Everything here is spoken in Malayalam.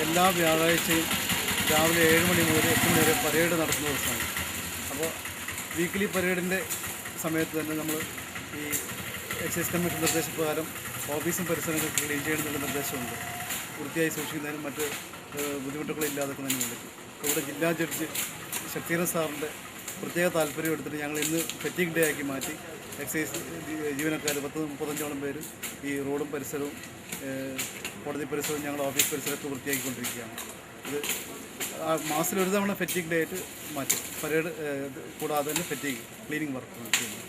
എല്ലാ വ്യാഴാഴ്ചയും രാവിലെ 7 മണി മുതൽ 8 മണി വരെ പരേഡ് നടത്തുന്ന ദിവസമാണ്. അപ്പോൾ വീക്കിലി പരേഡിൻ്റെ സമയത്ത് തന്നെ നമ്മൾ ഈ എക്സൈസ് കമ്മീഷൻ നിർദ്ദേശപ്രകാരം ഓഫീസും പരിസരങ്ങളും ക്ലീൻ ചെയ്യുന്നതിനുള്ള നിർദ്ദേശമുണ്ട്. വൃത്തിയായി സൂക്ഷിക്കുന്നതിനും മറ്റ് ബുദ്ധിമുട്ടുകളില്ലാതാക്കുന്നതിനും വേണ്ടി ഇവിടെ ജില്ലാ ജഡ്ജി ശക്തിധരൻ സാറിൻ്റെ പ്രത്യേക താല്പര്യം എടുത്തിട്ട് ഞങ്ങൾ ഇന്ന് ഫെറ്റിക് ഡേ ആക്കി മാറ്റി എക്സൈസ് ജീവനക്കാർ 30-35ഓളം പേര് ഈ റോഡും പരിസരവും കോടതി പരിസരവും ഞങ്ങൾ ഓഫീസ് പരിസരമൊക്കെ വൃത്തിയാക്കിക്കൊണ്ടിരിക്കുകയാണ്. ഇത് മാസത്തിൽ ഒരു തവണ ഫെറ്റിക് ഡേ ആയിട്ട് മാറ്റും. പരേഡ് കൂടാതെ തന്നെ ഫെറ്റിക് ക്ലീനിങ് വർക്ക് ചെയ്യുന്നു.